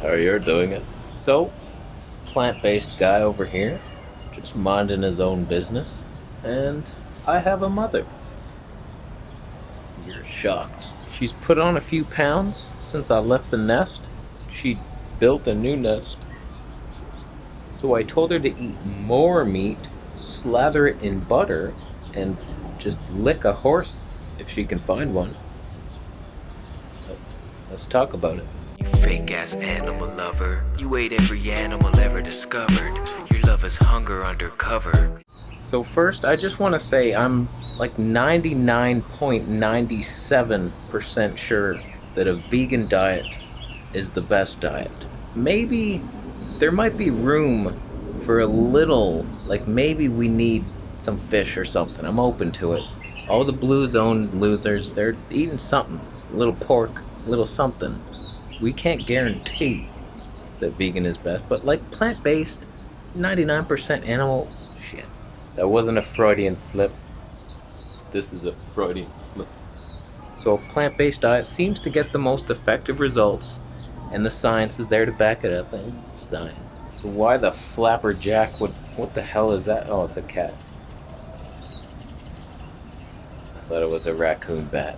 how you're doing it. So, plant-based guy over here, just minding his own business, and I have a mother. You're shocked. She's put on a few pounds since I left the nest. She built a new nest. So I told her to eat more meat, slather it in butter, and just lick a horse if she can find one. Let's talk about it. You fake ass animal lover. You ate every animal ever discovered. Your love is hunger undercover. So first, I just want to say I'm like 99.97% sure that a vegan diet is the best diet. Maybe there might be room for a little, like maybe we need some fish or something. I'm open to it. All the blue zone losers, they're eating something. A little pork, a little something. We can't guarantee that vegan is best, but like plant-based, 99% animal, shit. That wasn't a Freudian slip. This is a Freudian slip. So a plant-based diet seems to get the most effective results, and the science is there to back it up, and science. So why the flapperjack? What the hell is that? Oh, it's a cat. I thought it was a raccoon bat.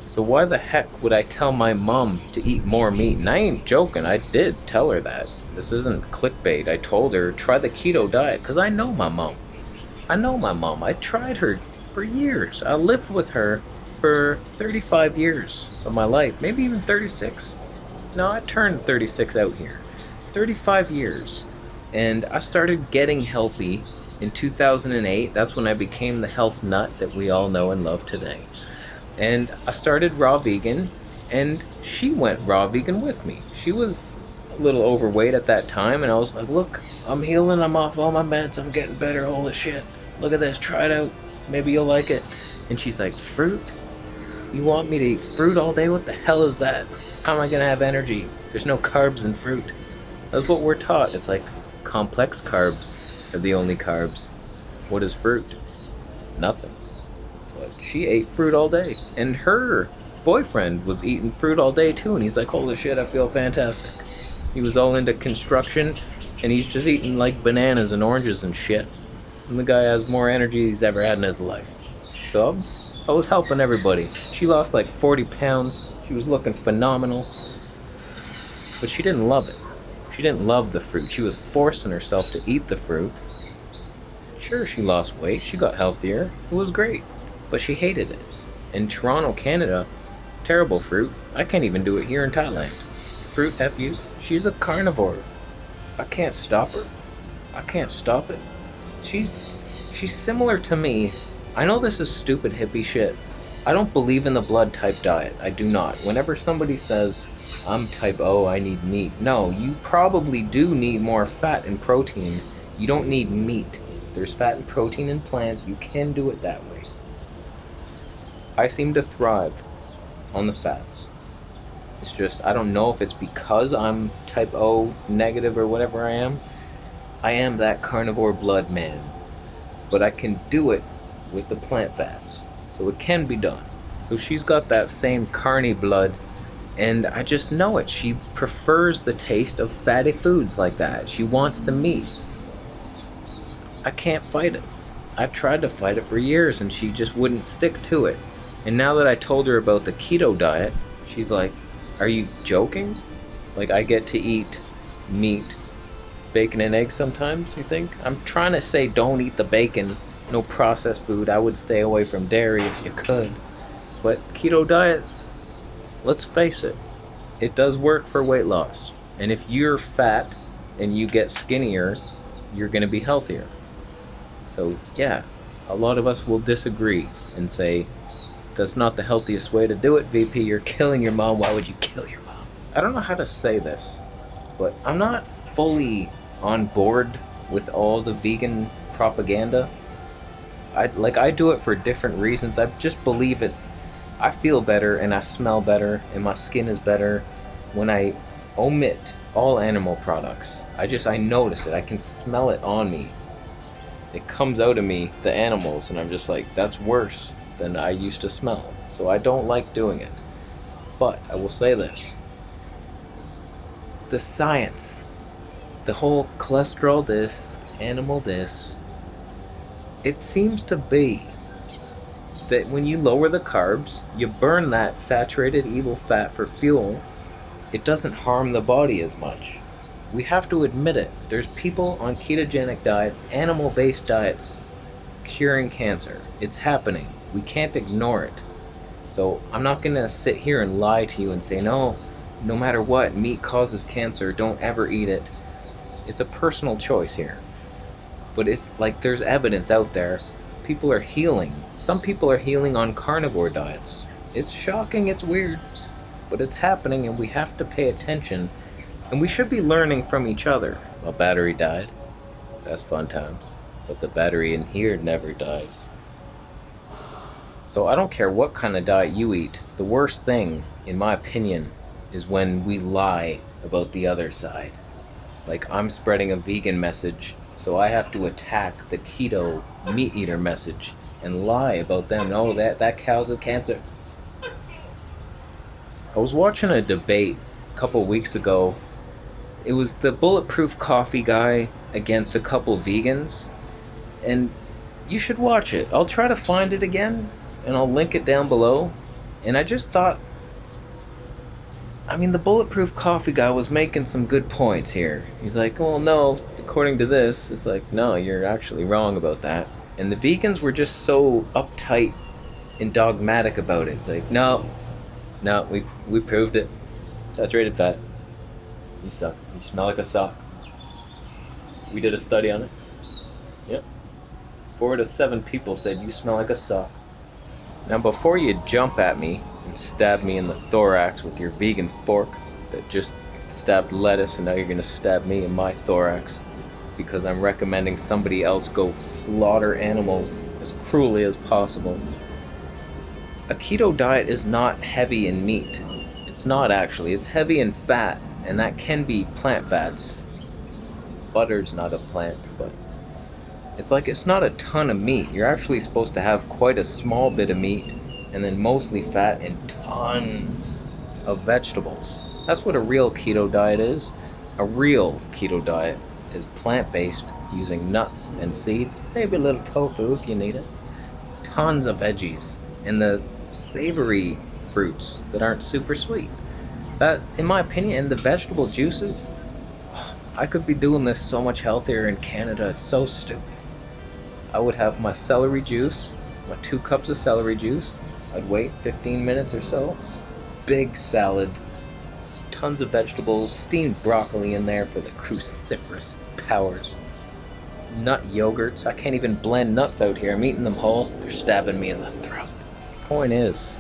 So why the heck would I tell my mom to eat more meat? And I ain't joking, I did tell her that. This isn't clickbait. I told her, try the keto diet, because I know my mom. I tried her for years. I lived with her for 35 years of my life, maybe even 36. No, I turned 36 out here. 35 years. And I started getting healthy in 2008. That's when I became the health nut that we all know and love today. And I started raw vegan, and she went raw vegan with me. She was a little overweight at that time, and I was like, look, I'm healing, I'm off all my meds, I'm getting better, holy shit. Look at this, try it out, maybe you'll like it. And she's like, fruit? You want me to eat fruit all day? What the hell is that? How am I gonna have energy? There's no carbs in fruit. That's what we're taught. It's like complex carbs are the only carbs. What is fruit? Nothing. But she ate fruit all day, and her boyfriend was eating fruit all day too, and he's like, holy shit, I feel fantastic. He was all into construction, and he's just eating like bananas and oranges and shit. And the guy has more energy he's ever had in his life. So I was helping everybody. She lost like 40 pounds. She was looking phenomenal. But she didn't love it. She didn't love the fruit. She was forcing herself to eat the fruit. Sure, she lost weight. She got healthier. It was great. But she hated it. In Toronto, Canada, terrible fruit. I can't even do it here in Thailand. Fruit, F you. She's a carnivore. I can't stop her. I can't stop it. She's similar to me. I know this is stupid hippie shit. I don't believe in the blood type diet. I do not. Whenever somebody says, I'm type O, I need meat. No, you probably do need more fat and protein. You don't need meat. There's fat and protein in plants. You can do it that way. I seem to thrive on the fats. It's just, I don't know if it's because I'm type O negative or whatever I am. I am that carnivore blood man. But I can do it with the plant fats. So it can be done. So she's got that same carny blood, and I just know it. She prefers the taste of fatty foods like that. She wants the meat. I can't fight it. I tried to fight it for years, and she just wouldn't stick to it. And now that I told her about the keto diet, she's like, are you joking? Like, I get to eat meat, bacon and eggs sometimes, you think? I'm trying to say don't eat the bacon, no processed food. I would stay away from dairy if you could. But keto diet, let's face it, it does work for weight loss. And if you're fat and you get skinnier, you're going to be healthier. So yeah, a lot of us will disagree and say, that's not the healthiest way to do it, VP. You're killing your mom. Why would you kill your mom? I don't know how to say this, but I'm not fully on board with all the vegan propaganda. I do it for different reasons. I just believe I feel better and I smell better and my skin is better when I omit all animal products. I notice it. I can smell it on me. It comes out of me, the animals, and I'm just like, that's worse than I used to smell. So I don't like doing it. But I will say this. the science, the whole cholesterol this, animal this, it seems to be that when you lower the carbs, you burn that saturated evil fat for fuel, it doesn't harm the body as much. We have to admit it. There's people on ketogenic diets, animal-based diets, curing cancer. It's happening. We can't ignore it. So I'm not going to sit here and lie to you and say, no matter what, meat causes cancer, don't ever eat it. It's a personal choice here. But it's like there's evidence out there. People are healing. Some people are healing on carnivore diets. It's shocking, it's weird, but it's happening and we have to pay attention. And we should be learning from each other. My battery died. That's fun times. But the battery in here never dies. So I don't care what kind of diet you eat. The worst thing, in my opinion, is when we lie about the other side. Like I'm spreading a vegan message, so I have to attack the keto meat eater message and lie about them. No, that cow's a cancer. I was watching a debate a couple weeks ago. It was the Bulletproof Coffee guy against a couple vegans, and you should watch it. I'll try to find it again, and I'll link it down below. And I just thought, the Bulletproof Coffee guy was making some good points here. He's like, well, no, according to this, it's like, no, you're actually wrong about that. And the vegans were just so uptight and dogmatic about it. It's like, no, we proved it. Saturated fat. You suck. You smell like a sock. We did a study on it. Yep. 4 to 7 people said you smell like a sock. Now before you jump at me and stab me in the thorax with your vegan fork that just stabbed lettuce and now you're gonna stab me in my thorax because I'm recommending somebody else go slaughter animals as cruelly as possible. A keto diet is not heavy in meat. It's not actually. It's heavy in fat, and that can be plant fats. Butter's not a plant, but it's not a ton of meat. You're actually supposed to have quite a small bit of meat and then mostly fat and tons of vegetables. That's what a real keto diet is. A real keto diet is plant-based, using nuts and seeds, maybe a little tofu if you need it. Tons of veggies and the savory fruits that aren't super sweet. That, in my opinion, and the vegetable juices, I could be doing this so much healthier in Canada. It's so stupid. I would have my celery juice, my 2 cups of celery juice. I'd wait 15 minutes or so. Big salad, tons of vegetables, steamed broccoli in there for the cruciferous powers. Nut yogurts. I can't even blend nuts out here. I'm eating them whole. They're stabbing me in the throat. Point is,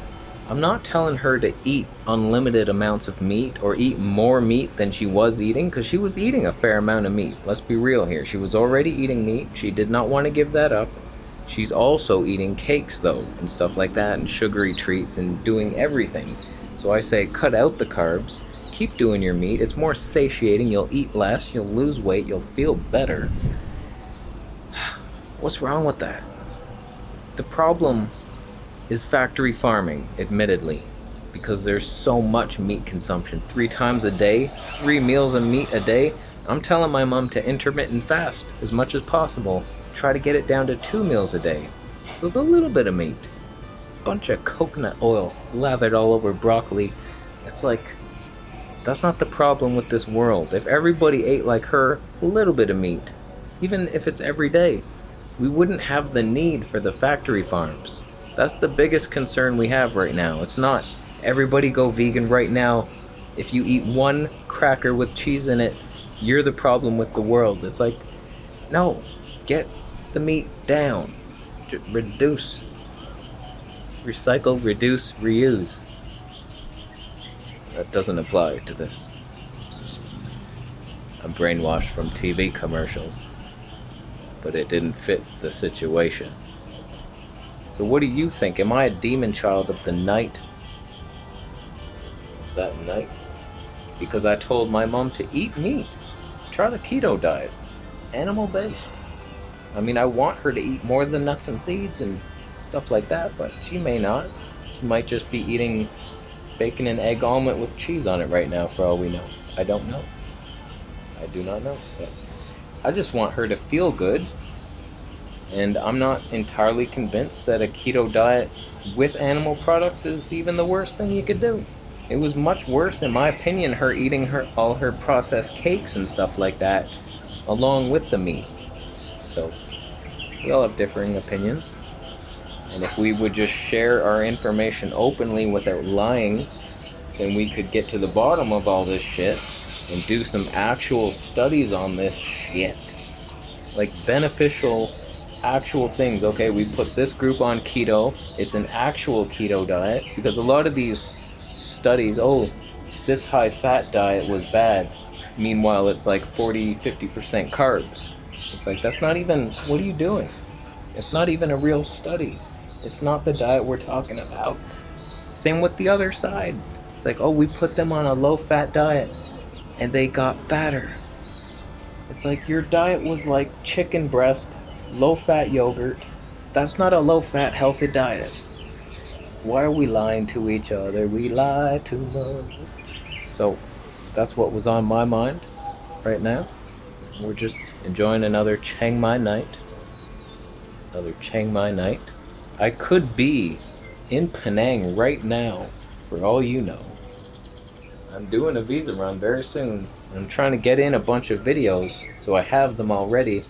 I'm not telling her to eat unlimited amounts of meat or eat more meat than she was eating, because she was eating a fair amount of meat. Let's be real here. She was already eating meat. She did not want to give that up. She's also eating cakes, though, and stuff like that, and sugary treats, and doing everything. So I say cut out the carbs. Keep doing your meat. It's more satiating. You'll eat less. You'll lose weight. You'll feel better. What's wrong with that? The problem is factory farming, admittedly, because there's so much meat consumption. 3 times a day, 3 meals of meat a day. I'm telling my mom to intermittent fast as much as possible. Try to get it down to 2 meals a day. So it's a little bit of meat. Bunch of coconut oil slathered all over broccoli. It's like, that's not the problem with this world. If everybody ate like her, a little bit of meat, even if it's every day, we wouldn't have the need for the factory farms. That's the biggest concern we have right now. It's not everybody go vegan right now. If you eat 1 cracker with cheese in it, you're the problem with the world. It's like, no, get the meat down. Reduce. Recycle, reduce, reuse. That doesn't apply to this. I'm brainwashed from TV commercials, but it didn't fit the situation. So what do you think? Am I a demon child of the night? That night? Because I told my mom to eat meat. Try the keto diet. Animal-based. I want her to eat more than nuts and seeds and stuff like that, but she may not. She might just be eating bacon and egg omelet with cheese on it right now, for all we know. I don't know. I do not know. But I just want her to feel good. And I'm not entirely convinced that a keto diet with animal products is even the worst thing you could do. It was much worse, in my opinion, her eating all her processed cakes and stuff like that along with the meat. So we all have differing opinions. And if we would just share our information openly without lying, then we could get to the bottom of all this shit and do some actual studies on this shit. Like beneficial, actual things. Okay, we put this group on keto. It's an actual keto diet. Because a lot of these studies, oh, this high fat diet was bad. Meanwhile, it's like 40-50% carbs. It's like, that's not even, what are you doing? It's not even a real study. It's not the diet we're talking about. Same with the other side. It's like, oh, we put them on a low-fat diet and they got fatter. It's like, your diet was like chicken breast, low-fat yogurt. That's not a low-fat, healthy diet. Why are we lying to each other? We lie too much. So that's what was on my mind right now. We're just enjoying another Chiang Mai night. Another Chiang Mai night. I could be in Penang right now, for all you know. I'm doing a visa run very soon. I'm trying to get in a bunch of videos, so I have them already,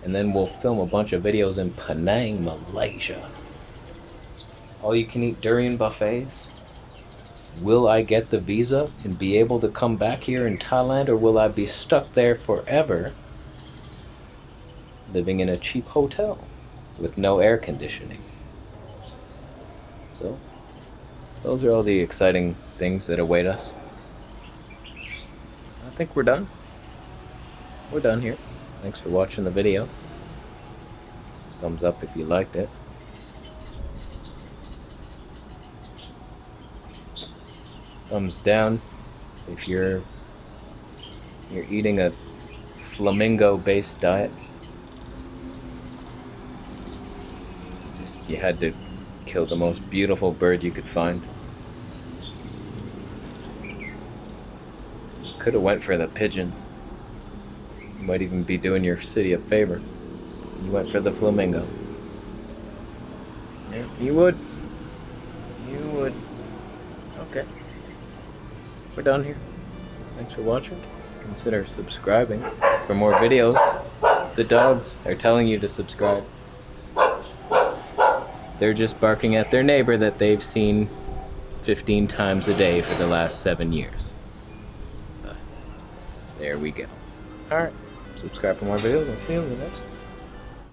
and then we'll film a bunch of videos in Penang, Malaysia. All you can eat durian buffets. Will I get the visa and be able to come back here in Thailand, or will I be stuck there forever, living in a cheap hotel with no air conditioning? So, those are all the exciting things that await us. I think we're done. We're done here. Thanks for watching the video. Thumbs up if you liked it. Thumbs down if you're eating a flamingo-based diet. Just, you had to kill the most beautiful bird you could find. Could have went for the pigeons. You might even be doing your city a favor. You went for the flamingo. Yeah, you would. You would. Okay. We're done here. Thanks for watching. Consider subscribing for more videos. The dogs are telling you to subscribe. They're just barking at their neighbor that they've seen 15 times a day for the last 7 years. There we go. Alright. Subscribe for more videos. I'll see you in the next one.